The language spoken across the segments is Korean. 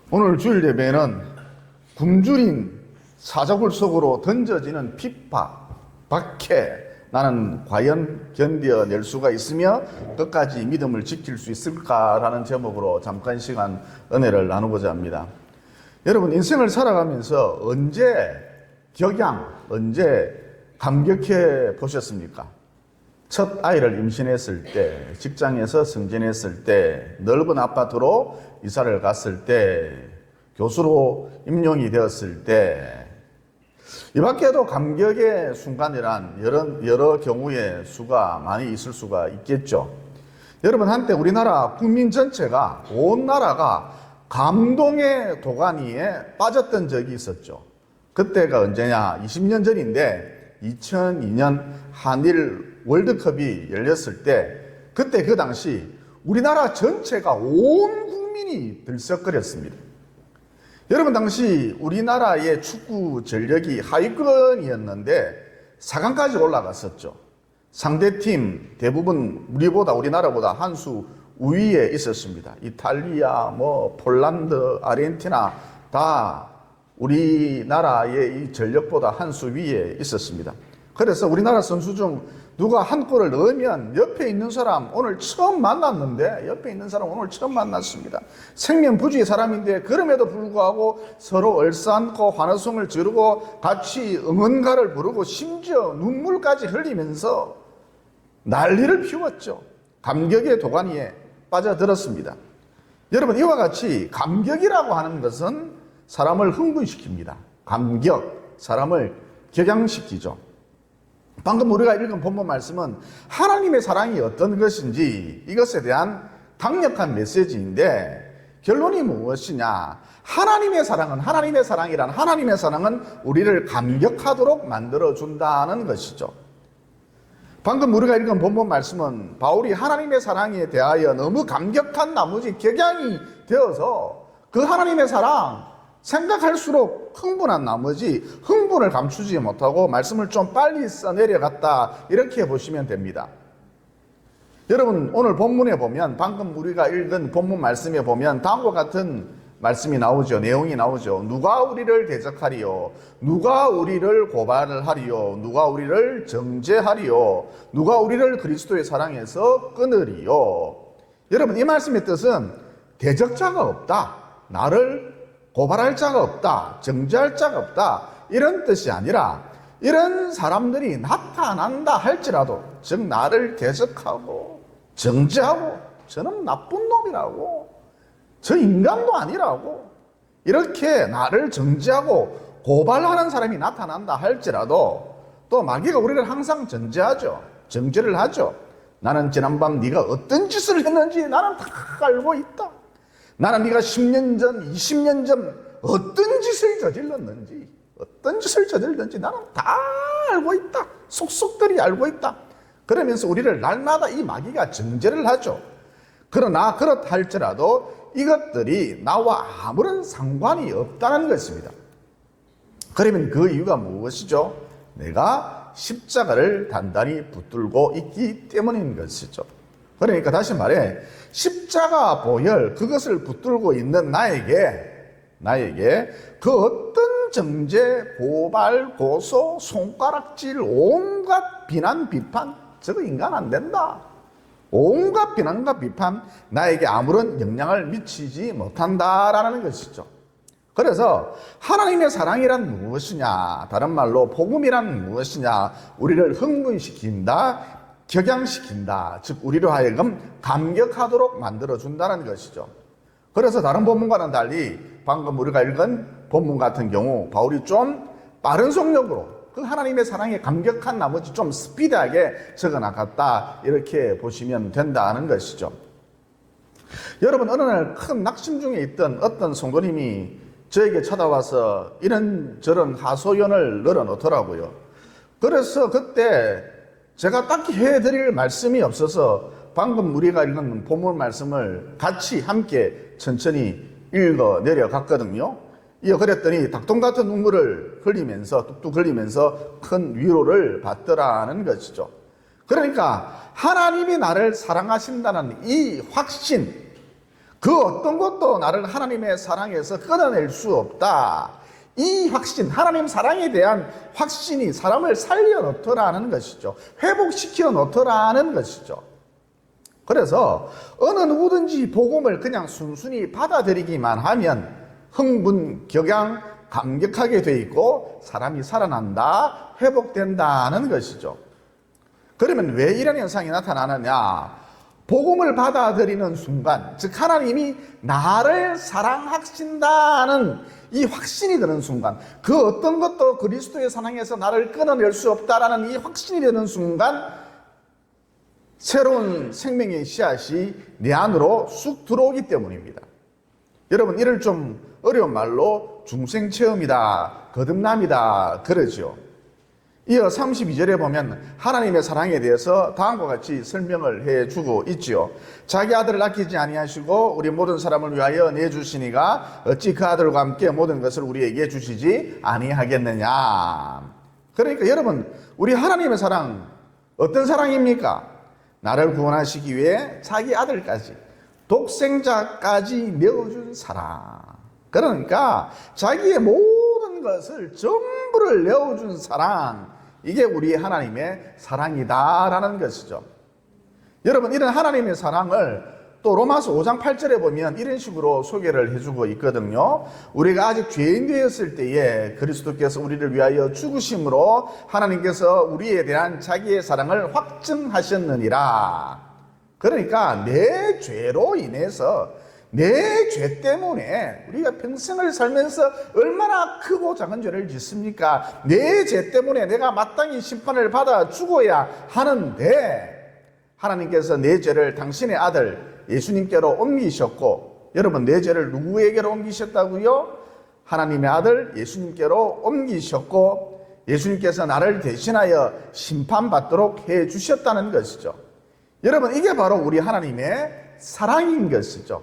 오늘 주일 예배는 굶주린 사자굴 속으로 던져지는 핍박, 박해, 나는 과연 견뎌낼 수가 있으며 끝까지 믿음을 지킬 수 있을까라는 제목으로 잠깐 시간 은혜를 나누고자 합니다. 여러분, 인생을 살아가면서 언제 언제 감격해 보셨습니까? 첫 아이를 임신했을 때, 직장에서 승진했을 때, 넓은 아파트로 이사를 갔을 때, 교수로 임용이 되었을 때, 이 밖에도 감격의 순간이란 여러 경우의 수가 많이 있을 수가 있겠죠. 여러분, 한때 우리나라 국민 전체가, 온 나라가 감동의 도가니에 빠졌던 적이 있었죠. 그때가 언제냐? 20년 전인데 2002년 한일 월드컵이 열렸을 때, 그때 그 당시 우리나라 전체가 온 국민이 들썩거렸습니다. 여러분, 당시 우리나라의 축구 전력이 하위권이었는데 4강까지 올라갔었죠. 상대팀 대부분 우리나라보다 한 수 우위에 있었습니다. 이탈리아, 폴란드, 아르헨티나 다 우리나라의 이 전력보다 한 수 위에 있었습니다. 그래서 우리나라 선수 중 누가 한 골을 넣으면 옆에 있는 사람 오늘 처음 만났습니다. 생면부지의 사람인데 그럼에도 불구하고 서로 얼싸안고 환호성을 지르고 같이 응원가를 부르고 심지어 눈물까지 흘리면서 난리를 피웠죠. 감격의 도가니에 빠져들었습니다. 여러분, 이와 같이 감격이라고 하는 것은 사람을 흥분시킵니다. 감격, 사람을 격양시키죠. 방금 우리가 읽은 본문 말씀은 하나님의 사랑이 어떤 것인지 이것에 대한 강력한 메시지인데, 결론이 무엇이냐? 하나님의 사랑은 우리를 감격하도록 만들어준다는 것이죠. 방금 우리가 읽은 본문 말씀은 바울이 하나님의 사랑에 대하여 너무 감격한 나머지 격양이 되어서 그 하나님의 사랑 생각할수록 흥분한 나머지 흥분을 감추지 못하고 말씀을 좀 빨리 써내려갔다, 이렇게 보시면 됩니다. 여러분, 오늘 본문에 보면, 방금 우리가 읽은 본문 말씀에 보면 다음과 같은 말씀이 나오죠. 내용이 나오죠. 누가 우리를 대적하리요? 누가 우리를 고발하리요? 누가 우리를 정죄하리요? 누가 우리를 그리스도의 사랑에서 끊으리요? 여러분, 이 말씀의 뜻은 대적자가 없다, 나를 고발할 자가 없다, 정죄할 자가 없다, 이런 뜻이 아니라, 이런 사람들이 나타난다 할지라도, 즉 나를 대적하고 정죄하고 저는 나쁜 놈이라고, 저 인간도 아니라고, 이렇게 나를 정죄하고 고발하는 사람이 나타난다 할지라도, 또 마귀가 우리를 항상 정죄를 하죠. 나는 지난밤 네가 어떤 짓을 했는지 나는 다 알고 있다. 나는 네가 10년 전, 20년 전 어떤 짓을 저질렀는지 나는 다 알고 있다. 속속들이 알고 있다. 그러면서 우리를 날마다 이 마귀가 정죄를 하죠. 그러나 그렇다 할지라도 이것들이 나와 아무런 상관이 없다는 것입니다. 그러면 그 이유가 무엇이죠? 내가 십자가를 단단히 붙들고 있기 때문인 것이죠. 그러니까 다시 말해, 십자가 보혈, 그것을 붙들고 있는 나에게 그 어떤 정죄, 고발, 고소, 손가락질, 온갖 비난, 비판, 저거 인간 안 된다, 온갖 비난과 비판, 나에게 아무런 영향을 미치지 못한다라는 것이죠. 그래서 하나님의 사랑이란 무엇이냐, 다른 말로 복음이란 무엇이냐, 우리를 흥분시킨다, 격양시킨다, 즉 우리로 하여금 감격하도록 만들어준다는 것이죠. 그래서 다른 본문과는 달리 방금 우리가 읽은 본문 같은 경우 바울이 좀 빠른 속력으로 그 하나님의 사랑에 감격한 나머지 좀 스피드하게 적어나갔다, 이렇게 보시면 된다는 것이죠. 여러분, 어느 날 큰 낙심 중에 있던 어떤 성도님이 저에게 찾아와서 이런저런 하소연을 늘어놓더라고요. 그래서 그때 제가 딱히 해드릴 말씀이 없어서 방금 우리가 읽은 본문 말씀을 같이 함께 천천히 읽어 내려갔거든요. 그랬더니 닭똥 같은 눈물을 뚝뚝 흘리면서 큰 위로를 받더라는 것이죠. 그러니까 하나님이 나를 사랑하신다는 이 확신, 그 어떤 것도 나를 하나님의 사랑에서 끊어낼 수 없다. 이 확신, 하나님 사랑에 대한 확신이 사람을 살려놓더라는 것이죠. 회복시켜 놓더라는 것이죠. 그래서 어느 누구든지 복음을 그냥 순순히 받아들이기만 하면 흥분, 격양, 감격하게 돼 있고 사람이 살아난다, 회복된다는 것이죠. 그러면 왜 이런 현상이 나타나느냐? 복음을 받아들이는 순간, 즉 하나님이 나를 사랑하신다는 이 확신이 드는 순간, 그 어떤 것도 그리스도의 사랑에서 나를 끊어낼 수 없다라는 이 확신이 드는 순간 새로운 생명의 씨앗이 내 안으로 쑥 들어오기 때문입니다. 여러분, 이를 좀 어려운 말로 중생체험이다, 거듭남이다 그러죠. 이어 32절에 보면 하나님의 사랑에 대해서 다음과 같이 설명을 해주고 있지요. 자기 아들을 아끼지 아니하시고 우리 모든 사람을 위하여 내주시니가 어찌 그 아들과 함께 모든 것을 우리에게 주시지 아니하겠느냐. 그러니까 여러분, 우리 하나님의 사랑 어떤 사랑입니까? 나를 구원하시기 위해 자기 아들까지, 독생자까지 내어준 사랑. 그러니까 자기의 모든 것을 전부를 내어준 사랑, 이게 우리 하나님의 사랑이다라는 것이죠. 여러분, 이런 하나님의 사랑을 또 로마서 5장 8절에 보면 이런 식으로 소개를 해주고 있거든요. 우리가 아직 죄인 되었을 때에 그리스도께서 우리를 위하여 죽으심으로 하나님께서 우리에 대한 자기의 사랑을 확증하셨느니라. 그러니까 내 죄로 인해서, 내 죄 때문에 우리가 평생을 살면서 얼마나 크고 작은 죄를 짓습니까? 내 죄 때문에 내가 마땅히 심판을 받아 죽어야 하는데 하나님께서 내 죄를 당신의 아들 예수님께로 옮기셨고, 여러분, 내 죄를 누구에게로 옮기셨다고요? 하나님의 아들 예수님께로 옮기셨고, 예수님께서 나를 대신하여 심판받도록 해주셨다는 것이죠. 여러분, 이게 바로 우리 하나님의 사랑인 것이죠.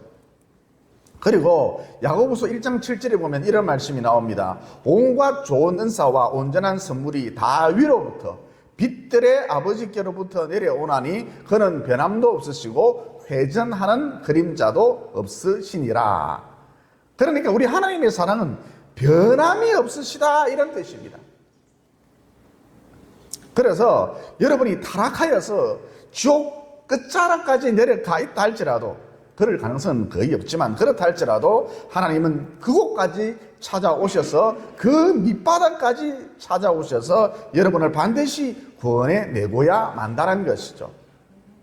그리고 야고보서 1장 7절에 보면 이런 말씀이 나옵니다. 온갖 좋은 은사와 온전한 선물이 다 위로부터 빛들의 아버지께로부터 내려오나니 그는 변함도 없으시고 회전하는 그림자도 없으시니라. 그러니까 우리 하나님의 사랑은 변함이 없으시다, 이런 뜻입니다. 그래서 여러분이 타락하여서 지옥 끝자락까지 내려가 있다 할지라도, 그럴 가능성은 거의 없지만 그렇다 할지라도 하나님은 그곳까지 찾아오셔서, 그 밑바닥까지 찾아오셔서 여러분을 반드시 구원해 내고야 만다는 것이죠.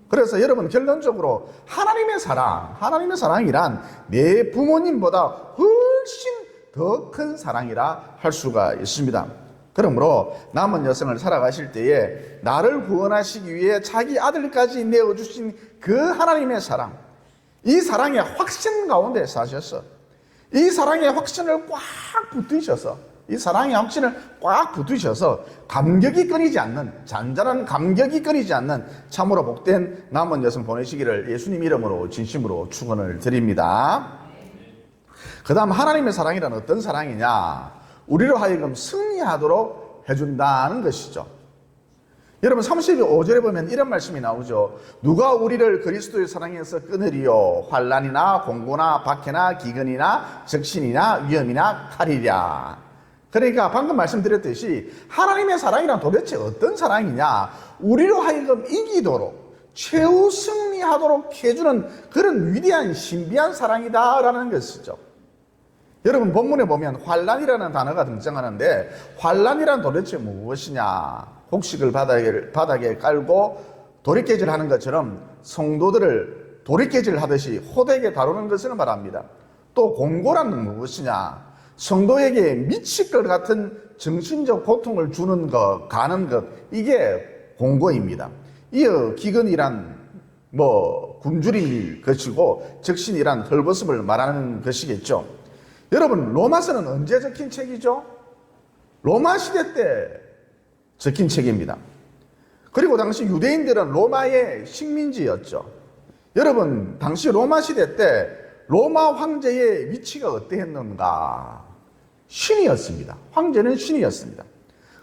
그래서 여러분, 결론적으로 하나님의 사랑이란 내 부모님보다 훨씬 더 큰 사랑이라 할 수가 있습니다. 그러므로 남은 여생을 살아가실 때에 나를 구원하시기 위해 자기 아들까지 내어주신 그 하나님의 사랑, 이 사랑의 확신 가운데 사셔서, 이 사랑의 확신을 꽉 붙드셔서, 이 사랑의 확신을 꽉 붙드셔서 감격이 끊이지 않는, 잔잔한 감격이 끊이지 않는 참으로 복된 남은 여생 보내시기를 예수님 이름으로 진심으로 축원을 드립니다. 그 다음, 하나님의 사랑이란 어떤 사랑이냐? 우리로 하여금 승리하도록 해준다는 것이죠. 여러분, 35절에 보면 이런 말씀이 나오죠. 누가 우리를 그리스도의 사랑에서 끊으리요? 환난이나 공고나 박해나 기근이나 적신이나 위험이나 칼이랴. 그러니까 방금 말씀드렸듯이 하나님의 사랑이란 도대체 어떤 사랑이냐? 우리로 하여금 이기도록, 최후 승리하도록 해주는 그런 위대한 신비한 사랑이다라는 것이죠. 여러분, 본문에 보면 환난이라는 단어가 등장하는데, 환난이란 도대체 무엇이냐? 곡식을 바닥에 깔고 도리깨질 하는 것처럼 성도들을 도리깨질 하듯이 호되게 다루는 것을 말합니다. 또 공고란 무엇이냐? 성도에게 미칠 것 같은 정신적 고통을 주는 것, 가는 것, 이게 공고입니다. 이어 기근이란 굶주릴 것이고, 적신이란 헐벗음을 말하는 것이겠죠. 여러분, 로마서는 언제 적힌 책이죠? 로마 시대 때 적힌 책입니다. 그리고 당시 유대인들은 로마의 식민지였죠. 여러분, 당시 로마 시대 때 로마 황제의 위치가 어떠했는가? 신이었습니다. 황제는 신이었습니다.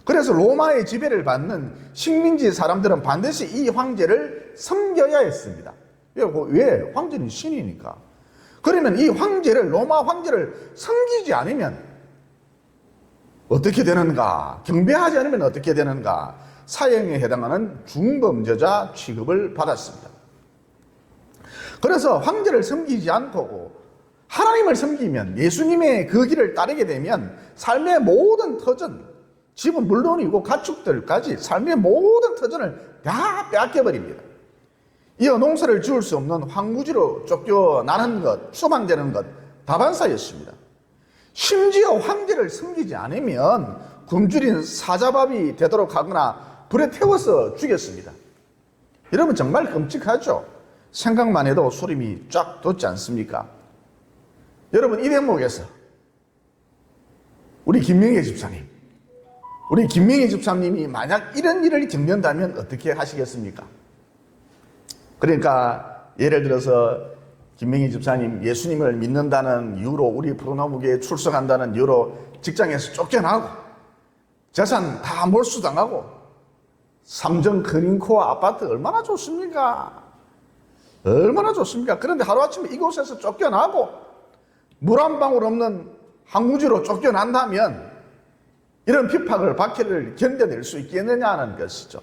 그래서 로마의 지배를 받는 식민지 사람들은 반드시 이 황제를 섬겨야 했습니다. 왜? 황제는 신이니까. 그러면 이 황제를, 로마 황제를 섬기지 않으면 어떻게 되는가? 경배하지 않으면 어떻게 되는가? 사형에 해당하는 중범죄자 취급을 받았습니다. 그래서 황제를 섬기지 않고 하나님을 섬기면, 예수님의 그 길을 따르게 되면 삶의 모든 터전, 집은 물론이고 가축들까지 삶의 모든 터전을 다 빼앗겨버립니다. 이어 농사를 지을 수 없는 황무지로 쫓겨나는 것, 추방되는 것, 다반사였습니다. 심지어 황제를 섬기지 않으면 굶주린 사자밥이 되도록 하거나 불에 태워서 죽였습니다. 여러분 정말 끔찍하죠? 생각만 해도 소름이 쫙 돋지 않습니까? 여러분 이 대목에서 우리 김명희 집사님이 만약 이런 일을 겪는다면 어떻게 하시겠습니까? 그러니까 예를 들어서 김명희 집사님 예수님을 믿는다는 이유로, 우리 푸르나무교회에 출석한다는 이유로 직장에서 쫓겨나고 재산 다 몰수당하고 삼정 크린코어 아파트 얼마나 좋습니까? 얼마나 좋습니까? 그런데 하루아침에 이곳에서 쫓겨나고 물 한 방울 없는 황무지로 쫓겨난다면 이런 핍박을, 박해를 견뎌낼 수 있겠느냐는 것이죠.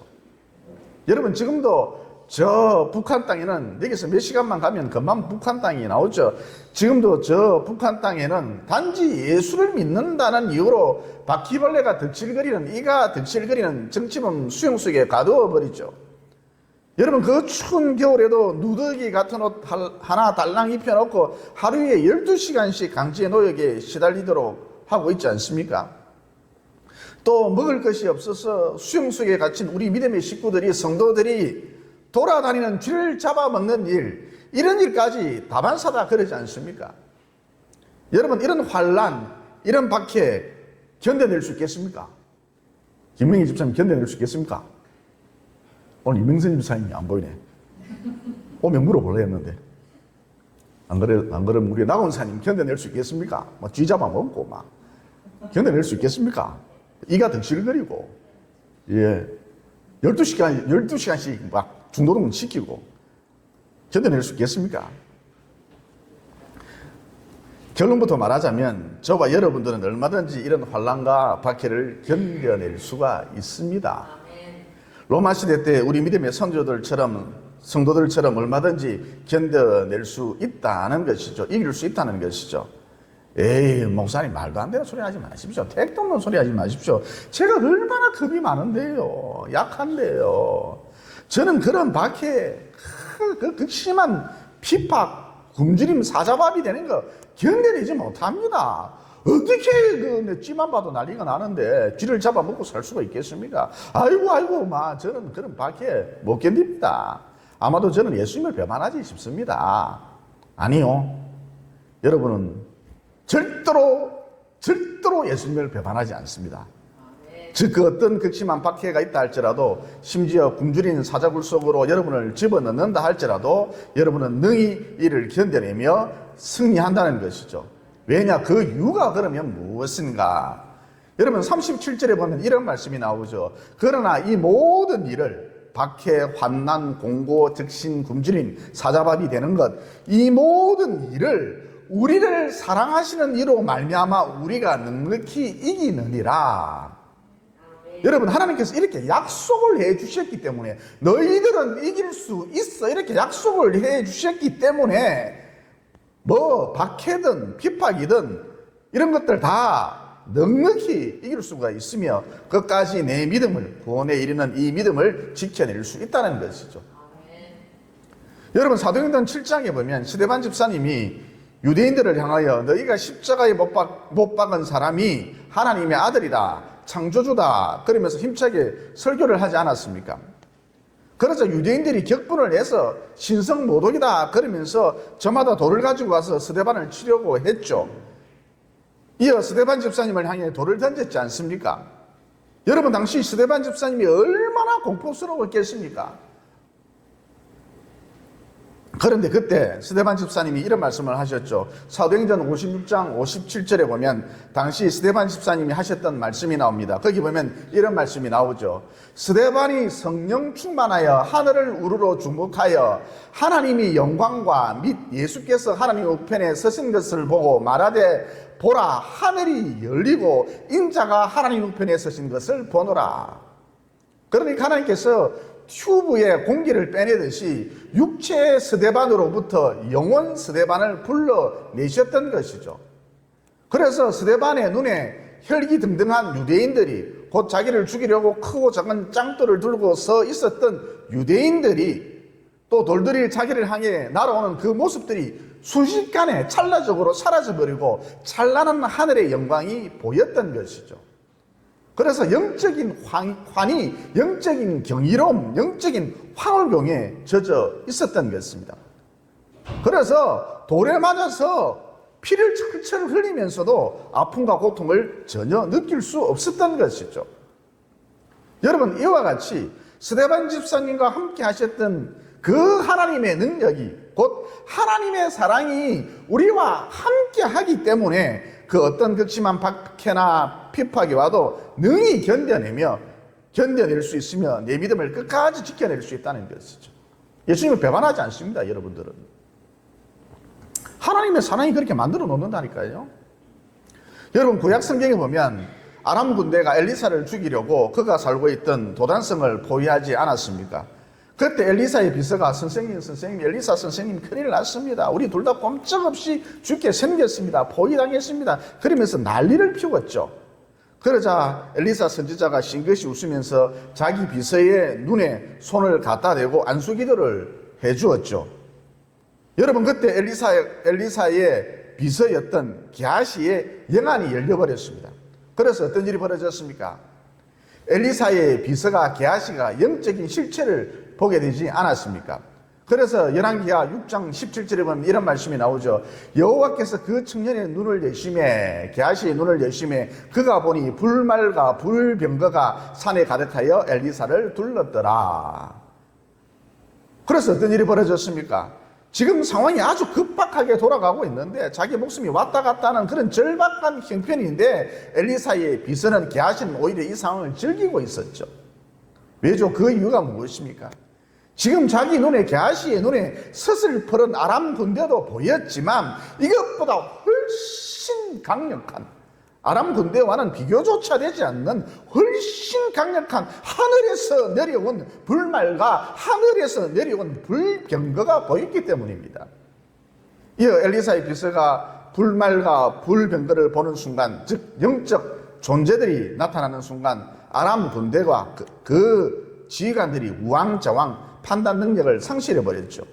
여러분 지금도 저 북한 땅에는, 여기서 몇 시간만 가면 금방 북한 땅이 나오죠. 지금도 저 북한 땅에는 단지 예수를 믿는다는 이유로 바퀴벌레가 득실거리는, 이가 득실거리는 정치범 수용소에 가두어버리죠. 여러분 그 추운 겨울에도 누더기 같은 옷 하나 달랑 입혀놓고 하루에 12시간씩 강제 노역에 시달리도록 하고 있지 않습니까? 또 먹을 것이 없어서 수용소에 갇힌 우리 믿음의 식구들이, 성도들이 돌아다니는 쥐를 잡아먹는 일, 이런 일까지 다반사다 그러지 않습니까? 여러분 이런 환난, 이런 박해 견뎌낼 수 있겠습니까? 김명희 집사님 견뎌낼 수 있겠습니까? 오늘 이명선 집사님이 안 보이네. 오면 물어보려 했는데 안 그러면 우리 나곤사님 견뎌낼 수 있겠습니까? 막 쥐 잡아먹고 막 견뎌낼 수 있겠습니까? 이가 득실거리고, 예, 12시간씩 막 중노동 시키고 견뎌낼 수 있겠습니까? 결론부터 말하자면 저와 여러분들은 얼마든지 이런 환난과 박해를 견뎌낼 수가 있습니다. 로마 시대 때 우리 믿음의 성도들처럼 얼마든지 견뎌낼 수 있다는 것이죠. 이길 수 있다는 것이죠. 에이, 목사님 말도 안 되는 소리 하지 마십시오. 택도 없는 소리 하지 마십시오. 제가 얼마나 겁이 많은데요. 약한데요. 저는 그런 박해, 그 극심한 핍박, 굶주림, 사자밥이 되는 거 견뎌내지 못합니다. 어떻게 그 쥐만 봐도 난리가 나는데 쥐를 잡아먹고 살 수가 있겠습니까? 아이고, 저는 그런 박해 못 견딥니다. 아마도 저는 예수님을 배반하지 싶습니다. 아니요. 여러분은 절대로 예수님을 배반하지 않습니다. 즉 그 어떤 극심한 박해가 있다 할지라도, 심지어 굶주린 사자굴 속으로 여러분을 집어넣는다 할지라도 여러분은 능히 이를 견뎌내며 승리한다는 것이죠. 왜냐? 그 이유가 그러면 무엇인가? 여러분 37절에 보면 이런 말씀이 나오죠. 그러나 이 모든 일을, 박해, 환난, 공고, 적신, 굶주림, 사자밥이 되는 것, 이 모든 일을 우리를 사랑하시는 이로 말미암아 우리가 넉넉히 이기느니라. 여러분 하나님께서 이렇게 약속을 해 주셨기 때문에, 너희들은 이길 수 있어, 이렇게 약속을 해 주셨기 때문에 뭐 박해든 핍박이든 이런 것들 다 넉넉히 이길 수가 있으며 끝까지 내 믿음을, 구원에 이르는 이 믿음을 지켜낼 수 있다는 것이죠. 여러분 사도행전 7장에 보면 스데반 집사님이 유대인들을 향하여 너희가 십자가에 못 박은 사람이 하나님의 아들이다, 창조주다, 그러면서 힘차게 설교를 하지 않았습니까? 그래서 유대인들이 격분을 해서 신성모독이다 그러면서 저마다 돌을 가지고 와서 스데반을 치려고 했죠. 이어 스데반 집사님을 향해 돌을 던졌지 않습니까? 여러분 당시 스데반 집사님이 얼마나 공포스러웠겠습니까? 그런데 그때 스데반 집사님이 이런 말씀을 하셨죠. 사도행전 56장 57절에 보면 당시 스데반 집사님이 하셨던 말씀이 나옵니다. 거기 보면 이런 말씀이 나오죠. 스데반이 성령 충만하여 하늘을 우러러 주목하여 하나님이 영광과 및 예수께서 하나님 우편에 서신 것을 보고 말하되 보라 하늘이 열리고 인자가 하나님 우편에 서신 것을 보노라. 그러니까 하나님께서 튜브에 공기를 빼내듯이 육체의 스데반으로부터 영혼 스데반을 불러내셨던 것이죠. 그래서 스데반의 눈에 혈기등등한 유대인들이 곧 자기를 죽이려고 크고 작은 짱돌을 들고 서 있었던 유대인들이 또 돌들이 자기를 향해 날아오는 그 모습들이 순식간에 찰나적으로 사라져버리고 찬란한 하늘의 영광이 보였던 것이죠. 그래서 영적인 환희, 영적인 경이로움, 영적인 황홀경에 젖어 있었던 것입니다. 그래서 돌에 맞아서 피를 철철 흘리면서도 아픔과 고통을 전혀 느낄 수 없었던 것이죠. 여러분, 이와 같이 스데반 집사님과 함께 하셨던 그 하나님의 능력이 곧 하나님의 사랑이 우리와 함께 하기 때문에 그 어떤 극심한 박해나 핍박이 와도 능히 견뎌낼 수 있으며 내 믿음을 끝까지 지켜낼 수 있다는 것이죠. 예수님을 배반하지 않습니다, 여러분들은. 하나님의 사랑이 그렇게 만들어 놓는다니까요. 여러분, 구약 성경에 보면 아람 군대가 엘리사를 죽이려고 그가 살고 있던 도단성을 포위하지 않았습니까? 그때 엘리사의 비서가 선생님 엘리사 선생님 큰일 났습니다. 우리 둘 다 꼼짝없이 죽게 생겼습니다. 포위당했습니다. 그러면서 난리를 피웠죠. 그러자 엘리사 선지자가 싱긋이 웃으면서 자기 비서의 눈에 손을 갖다 대고 안수기도를 해주었죠. 여러분, 그때 엘리사의 비서였던 게하시의 영안이 열려버렸습니다. 그래서 어떤 일이 벌어졌습니까? 엘리사의 비서가 게하시가 영적인 실체를 보게 되지 않았습니까? 그래서 열왕기하 6장 17절에 보면 이런 말씀이 나오죠. 여호와께서 그 청년의 눈을 여심해, 게하시의 눈을 여심해 그가 보니 불말과 불병거가 산에 가득하여 엘리사를 둘렀더라. 그래서 어떤 일이 벌어졌습니까? 지금 상황이 아주 급박하게 돌아가고 있는데 자기 목숨이 왔다 갔다 하는 그런 절박한 형편인데 엘리사의 비서는 게하시는 오히려 이 상황을 즐기고 있었죠. 왜죠? 그 이유가 무엇입니까? 지금 자기 눈에, 게하시의 눈에 서슬퍼런 아람 군대도 보였지만 이것보다 훨씬 강력한 아람 군대와는 비교조차 되지 않는 훨씬 강력한 하늘에서 내려온 불말과 하늘에서 내려온 불병거가 보였기 때문입니다. 이어 엘리사의 비서가 불말과 불병거를 보는 순간, 즉 영적 존재들이 나타나는 순간 아람 군대와 그 지휘관들이 우왕좌왕 판단 능력을 상실해버렸죠.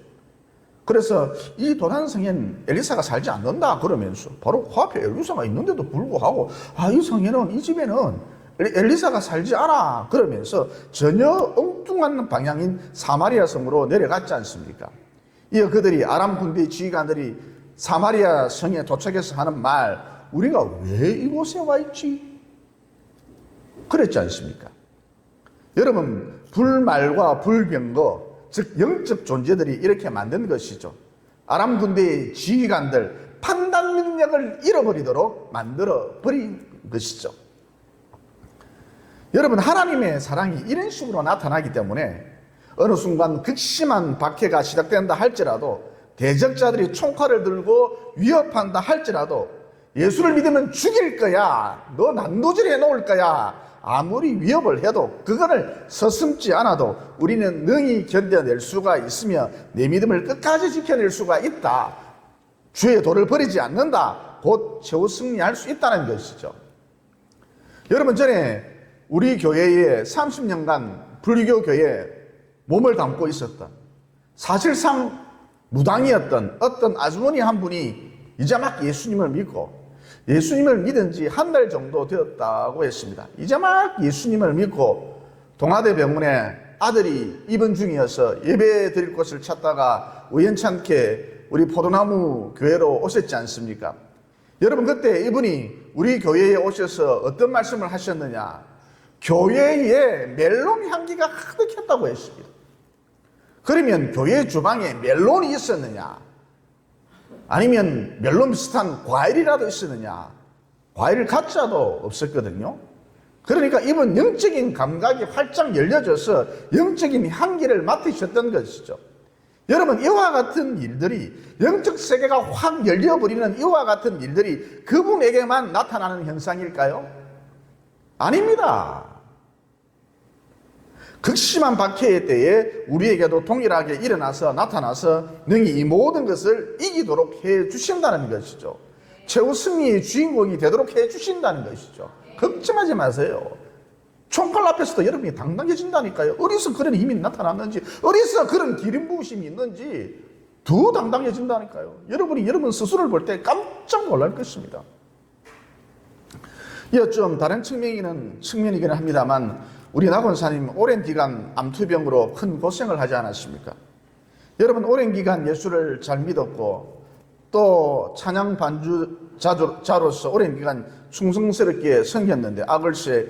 그래서 이 도단성에는 엘리사가 살지 않는다 그러면서 바로 그 앞에 엘리사가 있는데도 불구하고 이 성에는, 이 집에는 엘리사가 살지 않아 그러면서 전혀 엉뚱한 방향인 사마리아 성으로 내려갔지 않습니까? 이어 그들이 아람 군대 지휘관들이 사마리아 성에 도착해서 하는 말, 우리가 왜 이곳에 와 있지? 그랬지 않습니까? 여러분, 불말과 불병거, 즉 영적 존재들이 이렇게 만든 것이죠. 아람 군대의 지휘관들 판단 능력을 잃어버리도록 만들어 버린 것이죠. 여러분, 하나님의 사랑이 이런 식으로 나타나기 때문에 어느 순간 극심한 박해가 시작된다 할지라도, 대적자들이 총칼을 들고 위협한다 할지라도 예수를 믿으면 죽일 거야, 너 난도질해 놓을 거야, 아무리 위협을 해도 그거를 서슴지 않아도 우리는 능히 견뎌낼 수가 있으며 내 믿음을 끝까지 지켜낼 수가 있다. 주의 도를 버리지 않는다. 곧 최후 승리할 수 있다는 것이죠. 여러분, 전에 우리 교회에 30년간 불교 교회에 몸을 담고 있었던, 사실상 무당이었던 어떤 아주머니 한 분이 이제 막 예수님을 믿고, 예수님을 믿은 지 한 달 정도 되었다고 했습니다. 이제 막 예수님을 믿고 동아대 병원에 아들이 입원 중이어서 예배 드릴 곳을 찾다가 우연찮게 우리 포도나무 교회로 오셨지 않습니까? 여러분, 그때 이분이 우리 교회에 오셔서 어떤 말씀을 하셨느냐? 교회에 멜론 향기가 가득했다고 했습니다. 그러면 교회 주방에 멜론이 있었느냐? 아니면 멜론 비슷한 과일이라도 있었느냐? 과일 가짜도 없었거든요. 그러니까 이분 영적인 감각이 활짝 열려져서 영적인 향기를 맡으셨던 것이죠. 여러분, 이와 같은 일들이, 영적 세계가 확 열려버리는 이와 같은 일들이 그분에게만 나타나는 현상일까요? 아닙니다. 극심한 박해의 때에 우리에게도 동일하게 일어나서 나타나서 능히 이 모든 것을 이기도록 해 주신다는 것이죠. 최후 승리의 주인공이 되도록 해 주신다는 것이죠. 걱정하지 마세요. 총칼 앞에서도 여러분이 당당해진다니까요. 어디서 그런 힘이 나타났는지, 어디서 그런 기름 부으심이 있는지 더 당당해진다니까요. 여러분이 여러분 스스로를 볼 때 깜짝 놀랄 것입니다. 이어 좀 다른 측면이긴 합니다만, 우리 나권사님 오랜 기간 암투병으로 큰 고생을 하지 않았습니까? 여러분, 오랜 기간 예수를 잘 믿었고 또 찬양 반주자로서 오랜 기간 충성스럽게 섬겼는데, 아글쎄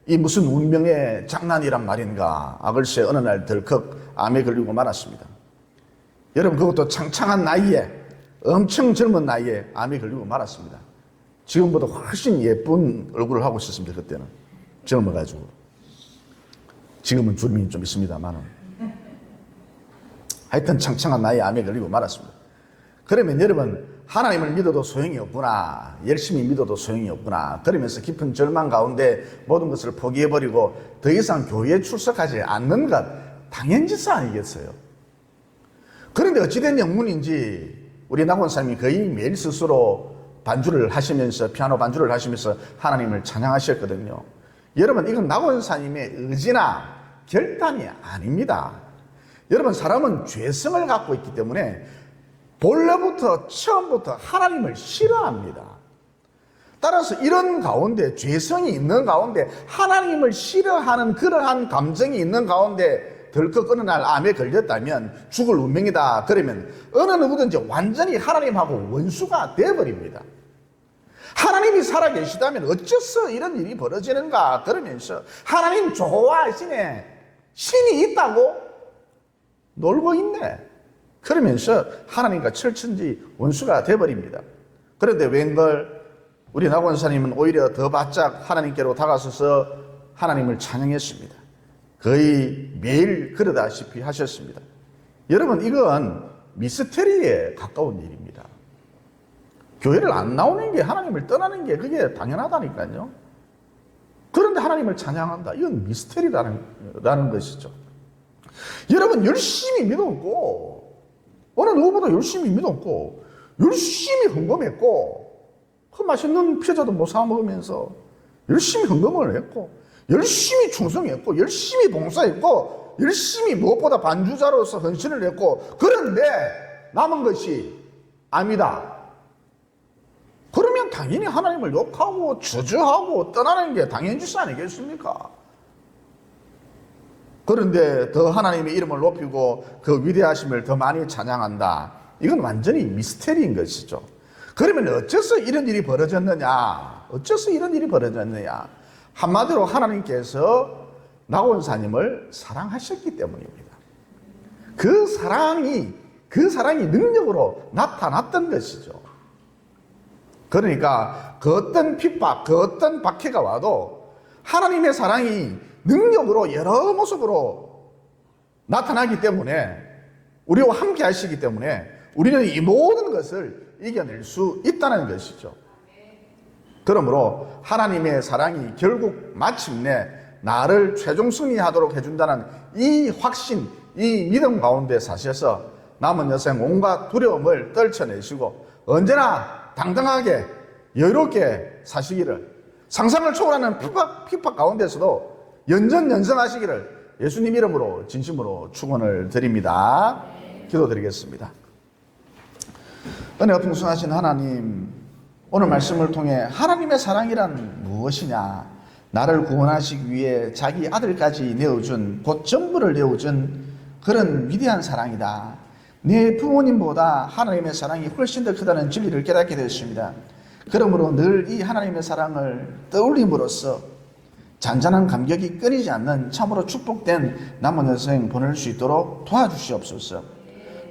이 무슨 운명의 장난이란 말인가, 아글쎄 어느 날 덜컥 암에 걸리고 말았습니다. 여러분, 그것도 창창한 나이에, 엄청 젊은 나이에 암에 걸리고 말았습니다. 지금보다 훨씬 예쁜 얼굴을 하고 있었습니다. 그때는 젊어가지고. 지금은 주름이 좀 있습니다만, 하여튼 창창한 나이에 암에 걸리고 말았습니다. 그러면 여러분, 하나님을 믿어도 소용이 없구나, 열심히 믿어도 소용이 없구나, 그러면서 깊은 절망 가운데 모든 것을 포기해버리고 더 이상 교회에 출석하지 않는 것, 당연지사 아니겠어요? 그런데 어찌된 영문인지 우리 나권사님이 거의 매일 스스로 반주를 하시면서, 피아노 반주를 하시면서 하나님을 찬양하셨거든요. 여러분, 이건 나권사님의 의지나 결단이 아닙니다. 여러분, 사람은 죄성을 갖고 있기 때문에 본래부터 처음부터 하나님을 싫어합니다. 따라서 이런 가운데, 죄성이 있는 가운데 하나님을 싫어하는 그러한 감정이 있는 가운데 덜컥 어느 날 암에 걸렸다면 죽을 운명이다 그러면 어느 누구든지 완전히 하나님하고 원수가 되어버립니다. 하나님이 살아계시다면 어째서 이런 일이 벌어지는가 그러면서 하나님 좋아하시네, 신이 있다고 놀고 있네 그러면서 하나님과 철천지 원수가 되어버립니다. 그런데 웬걸 우리 나권사님은 오히려 더 바짝 하나님께로 다가서서 하나님을 찬양했습니다. 거의 매일 그러다시피 하셨습니다. 여러분, 이건 미스테리에 가까운 일입니다. 교회를 안 나오는 게, 하나님을 떠나는 게 그게 당연하다니까요. 그런데 하나님을 찬양한다, 이건 미스테리라는 것이죠. 여러분, 열심히 믿었고, 어느 누구보다 열심히 믿었고, 열심히 헌금했고, 그 맛있는 피자도 못 사 먹으면서 열심히 헌금을 했고, 열심히 충성했고, 열심히 봉사했고, 열심히 무엇보다 반주자로서 헌신을 했고, 그런데 남은 것이 암이다. 그러면 당연히 하나님을 욕하고 저주하고 떠나는 게 당연지수 아니겠습니까? 그런데 더 하나님의 이름을 높이고 그 위대하심을 더 많이 찬양한다. 이건 완전히 미스테리인 것이죠. 그러면 어째서 이런 일이 벌어졌느냐? 어째서 이런 일이 벌어졌느냐? 한마디로 하나님께서 나권사님을 사랑하셨기 때문입니다. 그 사랑이 능력으로 나타났던 것이죠. 그러니까 그 어떤 핍박, 그 어떤 박해가 와도 하나님의 사랑이 능력으로 여러 모습으로 나타나기 때문에, 우리와 함께 하시기 때문에 우리는 이 모든 것을 이겨낼 수 있다는 것이죠. 그러므로 하나님의 사랑이 결국 마침내 나를 최종 승리하도록 해준다는 이 확신, 이 믿음 가운데 사셔서 남은 여생 온갖 두려움을 떨쳐내시고 언제나 당당하게 여유롭게 사시기를, 상상을 초월하는 핍박 가운데서도 연전연승하시기를 예수님 이름으로 진심으로 축원을 드립니다. 기도드리겠습니다. 은혜가 풍성하신 하나님, 오늘 말씀을 통해 하나님의 사랑이란 무엇이냐, 나를 구원하시기 위해 자기 아들까지 내어준, 곧 전부를 내어준 그런 위대한 사랑이다. 내 부모님보다 하나님의 사랑이 훨씬 더 크다는 진리를 깨닫게 되었습니다. 그러므로 늘 이 하나님의 사랑을 떠올림으로써 잔잔한 감격이 끊이지 않는 참으로 축복된 남은 여생 보낼 수 있도록 도와주시옵소서.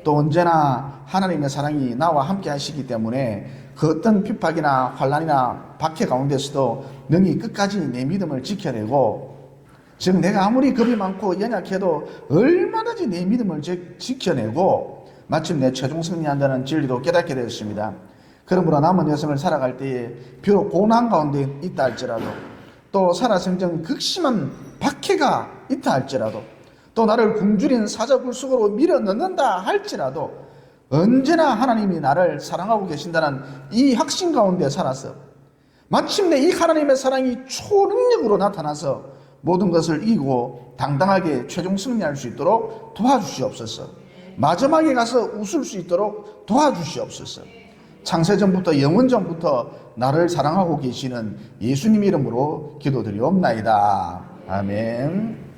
또 언제나 하나님의 사랑이 나와 함께 하시기 때문에 그 어떤 핍박이나 환난이나 박해 가운데서도 능히 끝까지 내 믿음을 지켜내고, 즉 내가 아무리 겁이 많고 연약해도 얼마든지 내 믿음을 지켜내고 마침내 최종 승리한다는 진리도 깨닫게 되었습니다. 그러므로 남은 여생을 살아갈 때에 비록 고난 가운데 있다 할지라도, 또 살아생전 극심한 박해가 있다 할지라도, 또 나를 굶주린 사자굴 속으로 밀어넣는다 할지라도 언제나 하나님이 나를 사랑하고 계신다는 이 확신 가운데 살아서 마침내 이 하나님의 사랑이 초능력으로 나타나서 모든 것을 이기고 당당하게 최종 승리할 수 있도록 도와주시옵소서. 마지막에 가서 웃을 수 있도록 도와주시옵소서. 창세전부터 영원전부터 나를 사랑하고 계시는 예수님 이름으로 기도드리옵나이다. 아멘.